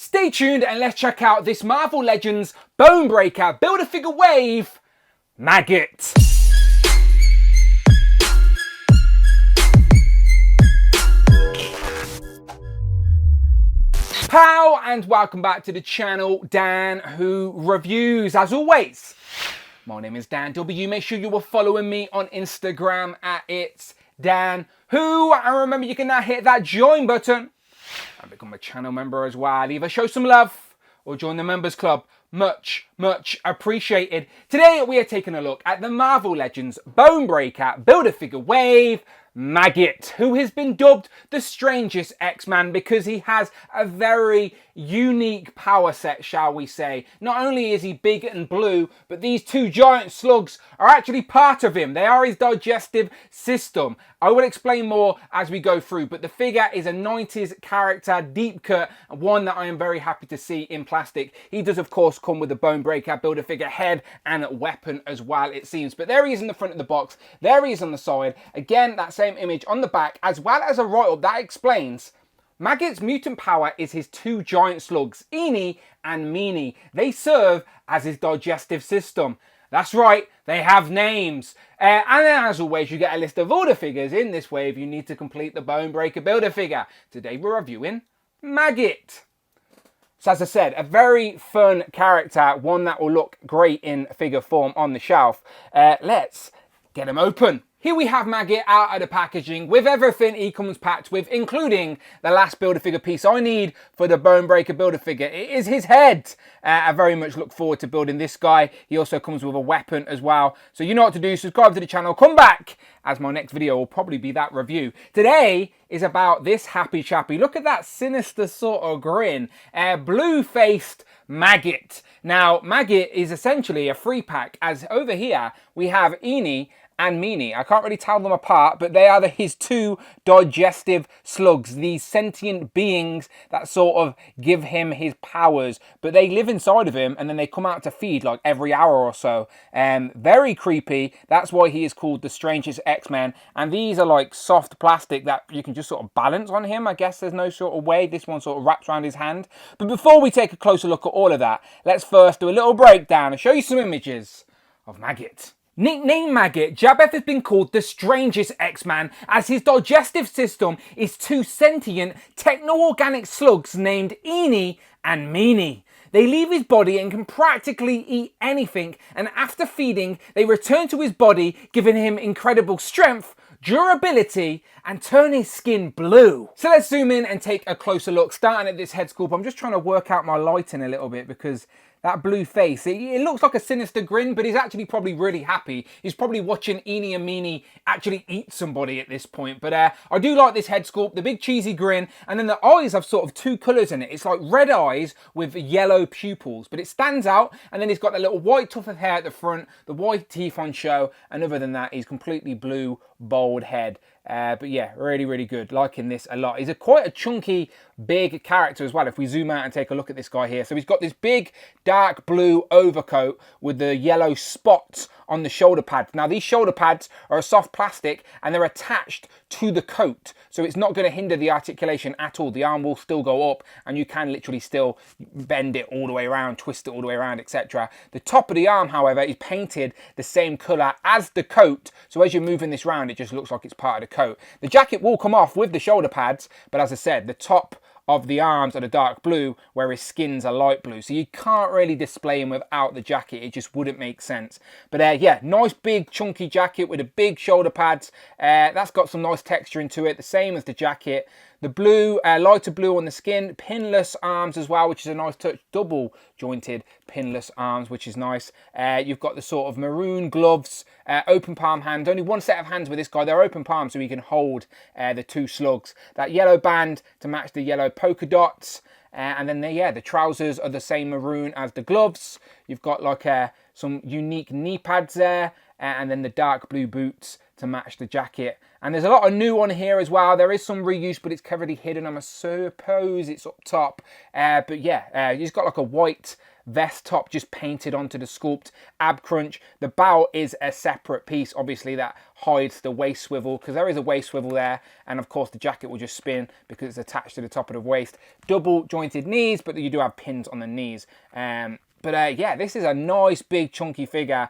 Stay tuned and let's check out this Marvel Legends Bonebreaker Build-A-Figure wave, Maggott. Pow, and welcome back to the channel, Dan Who Reviews. As always, my name is Dan W. Make sure you are following me on Instagram at It's Dan Who. And remember, you can now hit that join button and become a channel member as well. Either show some love or join the members club. Much appreciated. Today we are taking a look at the Marvel Legends Bonebreaker Build-A-Figure wave, Maggott, who has been dubbed the strangest X-Man because he has a very unique power set, shall we say. Not only is he big and blue, but these two giant slugs are actually part of him. They are his digestive system. I will explain more as we go through, but the figure is a 90s character, deep cut, one that I am very happy to see in plastic. He does, of course, come with the Bonebreaker Build-A-Figure head and weapon as well, it seems. But there he is in the front of the box. There he is on the side. Again, that same image on the back, as well as a write-up that explains Maggott's mutant power is his two giant slugs, Eanie and Meanie. They serve as his digestive system. That's right, they have names. And then, as always, you get a list of all the figures in this wave you need to complete the Bonebreaker Build-A-Figure. Today we're reviewing Maggott. So as I said, a very fun character, one that will look great in figure form on the shelf. Let's get him open. Here we have Maggott out of the packaging with everything he comes packed with, including the last Build-A-Figure piece I need for the Bonebreaker Build-A-Figure. It is his head. I very much look forward to building this guy. He also comes with a weapon as well. So you know what to do. Subscribe to the channel. Come back, as my next video will probably be that review. Today is about this happy chappy. Look at that sinister sort of grin. Blue-faced Maggott. Now, Maggott is essentially a free pack, as over here we have Eanie and Meanie. I can't really tell them apart, but they are his two digestive slugs, these sentient beings that sort of give him his powers, but they live inside of him and then they come out to feed like every hour or so. Very creepy. That's why he is called the strangest X-Men, and these are like soft plastic that you can just sort of balance on him. I guess there's no sort of way. This one sort of wraps around his hand. But before we take a closer look at all of that, let's first do a little breakdown and show you some images of Maggott. Nicknamed Maggott, Jabeth has been called the strangest X-Man as his digestive system is two sentient techno-organic slugs named Eanie and Meanie. They leave his body and can practically eat anything, and after feeding, they return to his body, giving him incredible strength, durability, and turn his skin blue. So let's zoom in and take a closer look, starting at this head sculpt. I'm just trying to work out my lighting a little bit because that blue face, it looks like a sinister grin, but he's actually probably really happy. He's probably watching Eanie and Meanie actually eat somebody at this point. But I do like this head sculpt, the big cheesy grin, and then the eyes have sort of two colours in it. It's like red eyes with yellow pupils, but it stands out, and then he's got that little white tuft of hair at the front, the white teeth on show, and other than that, he's completely blue, bold head. But yeah, really good. Liking this a lot. He's quite a chunky, big character as well. If we zoom out and take a look at this guy here. So he's got this big, dark blue overcoat with the yellow spots on the shoulder pads. Now, these shoulder pads are a soft plastic and they're attached to the coat. So it's not going to hinder the articulation at all. The arm will still go up and you can literally still bend it all the way around, twist it all the way around, etc. The top of the arm, however, is painted the same colour as the coat. So as you're moving this around, it just looks like it's part of the coat. The jacket will come off with the shoulder pads, but as I said, the top of the arms are the dark blue, where his skins are light blue. So you can't really display him without the jacket. It just wouldn't make sense. But yeah, nice big chunky jacket with the big shoulder pads. That's got some nice texture into it, the same as the jacket. The blue, lighter blue on the skin, pinless arms as well, which is a nice touch, double jointed pinless arms, which is nice. You've got the sort of maroon gloves, open palm hands, only one set of hands with this guy. They're open palm so he can hold the two slugs. That yellow band to match the yellow polka dots. And then the trousers are the same maroon as the gloves. You've got like some unique knee pads there, and then the dark blue boots to match the jacket. And there's a lot of new on here as well. There is some reuse, but it's cleverly hidden. I suppose it's up top. But yeah, he's got like a white vest top just painted onto the sculpt. Ab crunch. The belt is a separate piece, obviously, that hides the waist swivel, because there is a waist swivel there, and of course the jacket will just spin because it's attached to the top of the waist. Double jointed knees, but you do have pins on the knees. Yeah, this is a nice big chunky figure,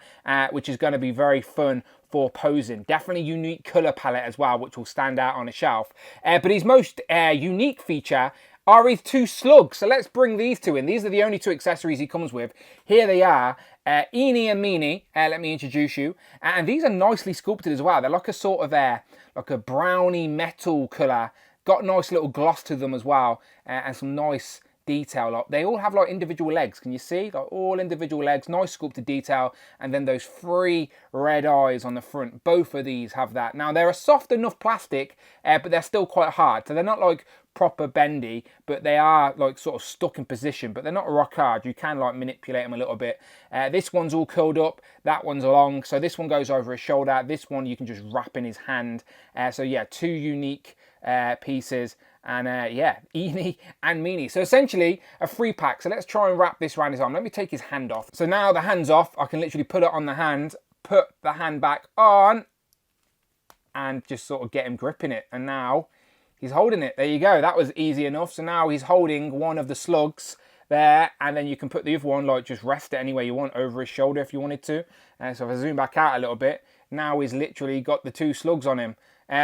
which is going to be very fun for posing. Definitely unique colour palette as well, which will stand out on a shelf. But his most unique feature are his two slugs. So let's bring these two in. These are the only two accessories he comes with. Here they are, Eanie and Meanie. Let me introduce you. And these are nicely sculpted as well. They're like a sort of like a browny metal colour. Got a nice little gloss to them as well, and some nice detail. Like, they all have like individual legs. Can you see? Like all individual legs, nice sculpted detail, and then those 3 red eyes on the front. Both of these have that. Now they're a soft enough plastic, but they're still quite hard. So they're not like proper bendy, but they are like sort of stuck in position, but they're not rock hard. You can like manipulate them a little bit. This one's all curled up, that one's long, so this one goes over his shoulder. This one you can just wrap in his hand. So yeah, 2 unique pieces. And yeah, Eanie and Meanie. So essentially a 3-pack. So let's try and wrap this around his arm. Let me take his hand off. So now the hand's off. I can literally put it on the hand, put the hand back on, and just sort of get him gripping it. And now he's holding it. There you go. That was easy enough. So now he's holding one of the slugs there, and then you can put the other one, like just rest it anywhere you want, over his shoulder if you wanted to. So if I zoom back out a little bit, now he's literally got the 2 slugs on him.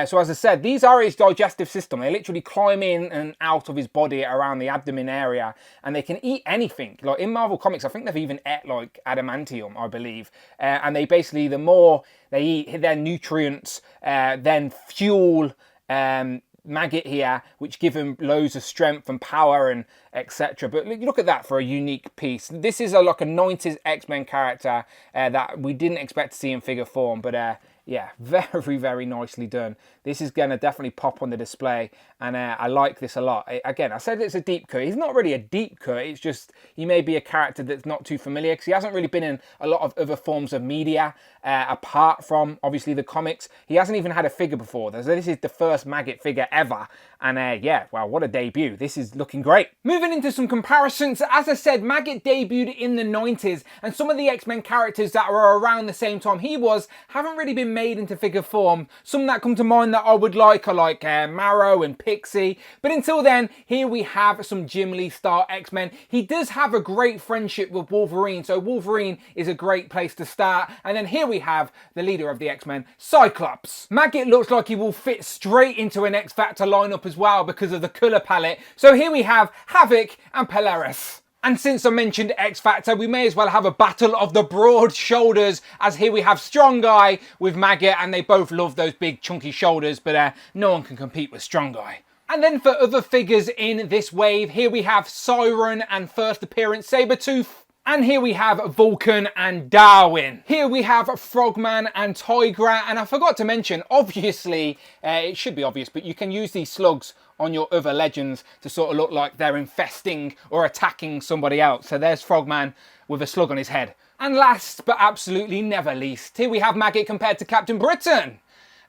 So as I said, these are his digestive system. They literally climb in and out of his body around the abdomen area, and they can eat anything. Like in Marvel Comics, I think they've even ate like adamantium, I believe. And they basically, the more they eat, their nutrients then fuel Maggott here, which give him loads of strength and power and etc. But look at that for a unique piece. This is like a 90s X-Men character that we didn't expect to see in figure form, but yeah, very, very nicely done. This is going to definitely pop on the display, and I like this a lot. Again, I said it's a deep cut. He's not really a deep cut. It's just he may be a character that's not too familiar because he hasn't really been in a lot of other forms of media apart from, obviously, the comics. He hasn't even had a figure before. So this is the first Maggott figure ever, and yeah, well, what a debut. This is looking great. Moving into some comparisons, as I said, Maggott debuted in the 90s, and some of the X-Men characters that were around the same time he was haven't really been made into figure form. Some that come to mind that I would like are like Marrow and Pixie, but until then, here we have some Jim Lee style X-Men. He does have a great friendship with Wolverine, so Wolverine is a great place to start. And then here we have the leader of the X-Men, Cyclops. Maggott looks like he will fit straight into an X-Factor lineup as well because of the colour palette. So here we have Havoc and Polaris. And since I mentioned X Factor, we may as well have a battle of the broad shoulders, as here we have Strong Guy with Maggott, and they both love those big chunky shoulders, but no one can compete with Strong Guy. And then for other figures in this wave, here we have Siren and first appearance Sabretooth. And here we have Vulcan and Darwin. Here we have Frogman and Tigra. And I forgot to mention, obviously, it should be obvious, but you can use these slugs on your other legends to sort of look like they're infesting or attacking somebody else. So there's Frogman with a slug on his head. And last but absolutely never least, here we have Maggott compared to Captain Britain.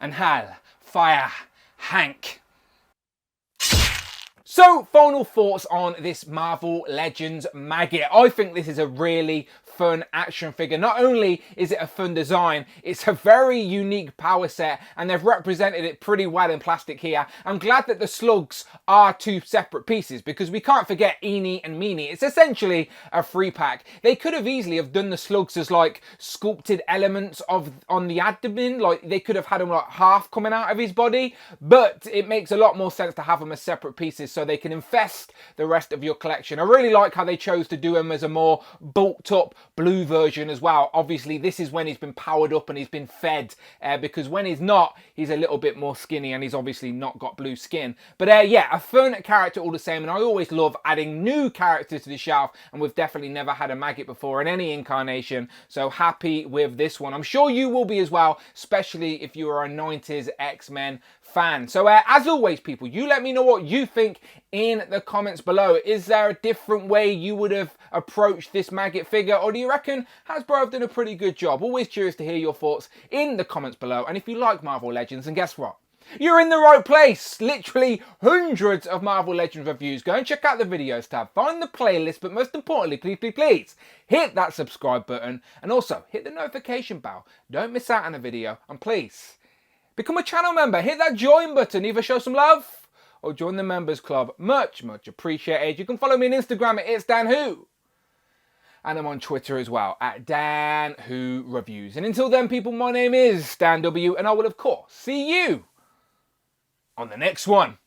And Hal, Fire, Hank. So, final thoughts on this Marvel Legends Maggott. I think this is a really fun action figure. Not only is it a fun design, it's a very unique power set, and they've represented it pretty well in plastic here. I'm glad that the slugs are 2 separate pieces, because we can't forget Eanie and Meanie. It's essentially a 3-pack. They could have easily have done the slugs as like sculpted elements on the abdomen, like they could have had them like half coming out of his body, but it makes a lot more sense to have them as separate pieces so they can infest the rest of your collection. I really like how they chose to do him as a more bulked up blue version as well. Obviously this is when he's been powered up and he's been fed, because when he's not, he's a little bit more skinny and he's obviously not got blue skin. But yeah, a fun character all the same, and I always love adding new characters to the shelf, and we've definitely never had a Maggott before in any incarnation, so happy with this one. I'm sure you will be as well, especially if you are a 90s X-Men fan. So as always, people, you let me know what you think in the comments below. Is there a different way you would have approached this Maggott figure, or do you reckon Hasbro have done a pretty good job? Always curious to hear your thoughts in the comments below. And if you like Marvel Legends, then guess what? You're in the right place. Literally hundreds of Marvel Legends reviews. Go and check out the videos tab. Find the playlist, but most importantly, please, hit that subscribe button and also hit the notification bell. Don't miss out on a video, and please, become a channel member. Hit that join button. Either show some love or join the members club. Much appreciated. You can follow me on Instagram at It's Dan Who. And I'm on Twitter as well, at Dan Who Reviews. And until then, people, my name is Dan W, and I will, of course, see you on the next one.